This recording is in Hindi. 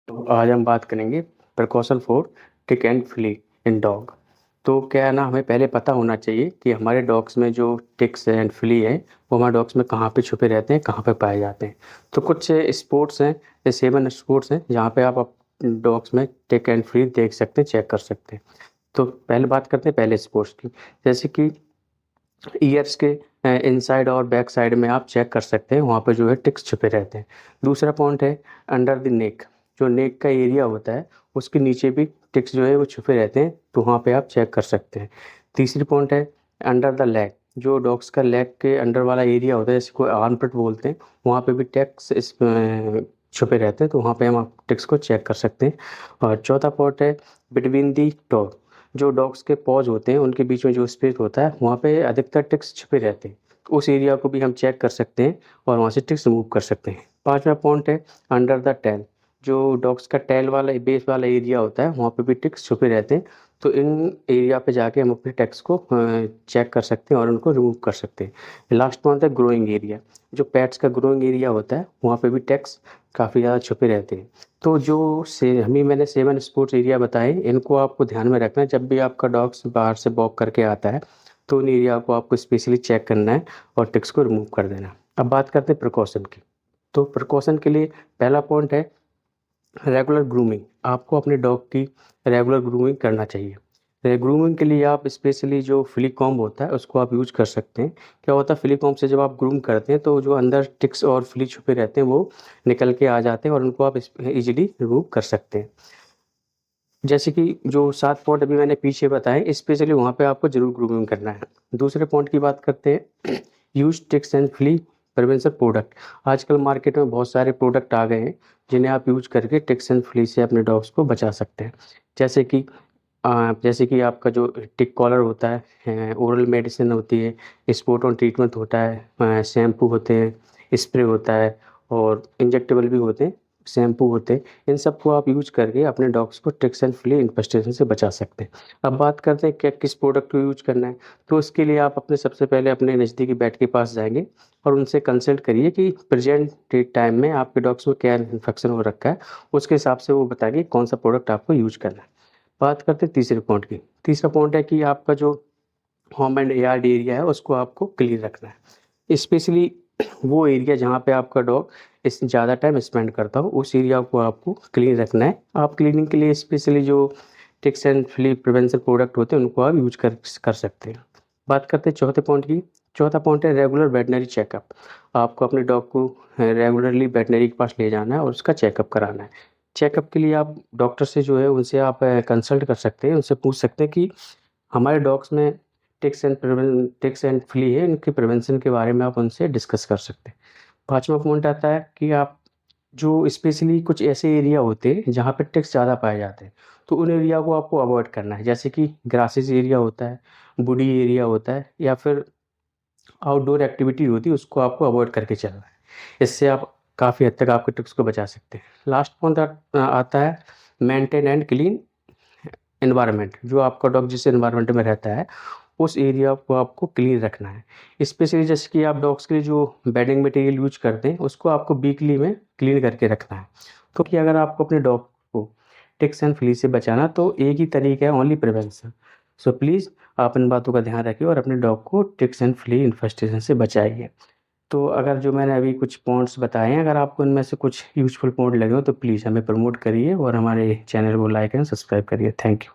तो आज हम बात करेंगे precaution for tick and flea in dog. तो क्या है ना, हमें पहले पता होना चाहिए कि हमारे डॉग्स में जो टिक्स एंड फ्ली है वो हमारे डॉग्स में कहाँ पे छुपे रहते हैं, कहाँ पे पाए जाते हैं। तो कुछ स्पोर्ट्स हैं, ये 7 स्पोर्ट्स हैं जहाँ पे आप डॉग्स में टिक एंड फ्ली देख सकते हैं, चेक कर सकते हैं। तो पहले बात करते हैं पहले स्पोर्ट्स की। जैसे कि ईयर्स के इनसाइड और बैक साइड में आप चेक कर सकते हैं, वहाँ पे जो है टिक्स छुपे रहते हैं। दूसरा पॉइंट है अंडर द नेक, जो नेक का एरिया होता है उसके नीचे भी टिक्स जो है वो छुपे रहते हैं, तो वहाँ पे आप चेक कर सकते हैं। तीसरी पॉइंट है अंडर द लेग, जो डॉग्स का लेग के अंडर वाला एरिया होता है जिसको आर्म पिट बोलते हैं, वहाँ पे भी टिक्स छुपे रहते हैं, तो वहाँ पे हम आप टिक्स को चेक कर सकते हैं। और चौथा पॉइंट है बिटवीन दी टॉ, जो डॉग्स के पॉज होते हैं उनके बीच में जो स्पेस होता है वहाँ पे अधिकतर टिक्स छुपे रहते हैं, तो उस एरिया को भी हम चेक कर सकते हैं और वहाँ से टिक्स रिमूव कर सकते हैं। पांचवा पॉइंट है अंडर द टेल, जो डॉग्स का टेल वाला बेस वाला एरिया होता है वहाँ पे भी टिक्स छुपे रहते हैं, तो इन एरिया पे जाके हम अपने टिक्स को चेक कर सकते हैं और उनको रिमूव कर सकते हैं। लास्ट पॉइंट है ग्रोइंग एरिया, जो पेट्स का ग्रोइंग एरिया होता है वहाँ पे भी टिक्स काफ़ी ज़्यादा छुपे रहते हैं। तो जो से हमें मैंने 7 स्पोर्ट्स एरिया बताए, इनको आपको ध्यान में रखना है जब भी आपका डॉग्स बाहर से वॉक करके आता है, तो उन एरिया को आपको स्पेशली चेक करना है और टिक्स को रिमूव कर देना है। अब बात करते हैं प्रिकॉशन की। तो प्रिकॉशन के लिए पहला पॉइंट है रेगुलर ग्रूमिंग, आपको अपने डॉग की रेगुलर ग्रूमिंग करना चाहिए। ग्रूमिंग के लिए आप स्पेशली जो फ्ली कॉम्ब होता है उसको आप यूज कर सकते हैं। क्या होता है, फ्ली कॉम्ब से जब आप ग्रूम करते हैं तो जो अंदर टिक्स और फ्ली छुपे रहते हैं वो निकल के आ जाते हैं और उनको आप इजीली रिमूव कर सकते हैं। जैसे कि जो 7 पॉइंट अभी मैंने पीछे बताए, स्पेशली वहाँ पे आपको ज़रूर ग्रूमिंग करना है। दूसरे पॉइंट की बात करते हैं use ticks and flea prevention product. आजकल मार्केट में बहुत सारे प्रोडक्ट आ गए हैं जिन्हें आप यूज़ करके टिक्स एंड फ्ली से अपने डॉग्स को बचा सकते हैं। जैसे कि जैसे कि आपका जो टिक कॉलर होता है, ओरल मेडिसिन होती है, स्पॉट ऑन ट्रीटमेंट होता है, शैम्पू होते हैं, स्प्रे होता है और इंजेक्टेबल भी होते हैं, शैम्पू होते हैं। इन सबको आप यूज़ करके अपने डॉग्स को टिक्स एंड फ्ली इन्फेस्टेशन से बचा सकते हैं। अब बात करते हैं क्या किस प्रोडक्ट को यूज़ करना है, तो उसके लिए आप अपने सबसे पहले अपने नज़दीकी वेट के पास जाएँगे और उनसे कंसल्ट करिए कि प्रेज़ेंट टाइम में आपके डॉग्स में क्या इन्फेक्शन हो रखा है, उसके हिसाब से वो बताएँगे कौन सा प्रोडक्ट आपको यूज़ करना है। बात करते हैं तीसरे पॉइंट की। तीसरा पॉइंट है कि आपका जो होम एंड यार्ड एरिया है उसको आपको क्लीन रखना है। स्पेशली वो एरिया जहाँ पे आपका डॉग इस ज़्यादा टाइम स्पेंड करता हो, उस एरिया को आपको क्लीन रखना है। आप क्लीनिंग के लिए स्पेशली जो ticks and flea prevention product होते हैं उनको आप यूज़ कर सकते हैं। बात करते हैं चौथे पॉइंट की। चौथा पॉइंट है रेगुलर वेटनरी चेकअप। आपको अपने डॉग को रेगुलरली वेटनरी के पास ले जाना है और उसका चेकअप कराना है। चेकअप के लिए आप डॉक्टर से जो है उनसे आप कंसल्ट कर सकते हैं, उनसे पूछ सकते हैं कि हमारे डॉग्स में टिक्स एंड फ्ली है, इनके प्रिवेंशन के बारे में आप उनसे डिस्कस कर सकते हैं। पाँचवा पॉइंट आता है कि आप जो स्पेशली कुछ ऐसे एरिया होते हैं जहाँ पे टिक्स ज़्यादा पाए जाते हैं, तो उन एरिया को आपको अवॉइड करना है। जैसे कि ग्रासेस एरिया होता है, वुडी एरिया होता है या फिर आउटडोर एक्टिविटी होती है, उसको आपको अवॉइड करके चलना है। इससे आप काफ़ी हद तक आपके टिक्स को बचा सकते हैं। लास्ट पॉइंट आता है मेंटेन एंड क्लीन एनवायरनमेंट। जो आपका डॉग जिस एनवायरनमेंट में रहता है उस एरिया को आपको क्लीन रखना है। स्पेशली जैसे कि आप डॉग्स के लिए जो बेडिंग मटेरियल यूज करते हैं उसको आपको वीकली में क्लीन करके रखना है। तो कि अगर आपको अपने डॉग को टिक्स एंड फ्ली से बचाना तो एक ही तरीका है, ओनली प्रिवेंशन। सो प्लीज़ आप इन बातों का ध्यान रखिए और अपने डॉग को टिक्स एंड फ्ली इन्फेस्टेशन से बचाइए। तो अगर जो मैंने अभी कुछ पॉइंट्स बताए हैं, अगर आपको इनमें से कुछ यूज़फुल पॉइंट लगे हो तो प्लीज़ हमें प्रमोट करिए और हमारे चैनल को लाइक एंड सब्सक्राइब करिए। Thank you.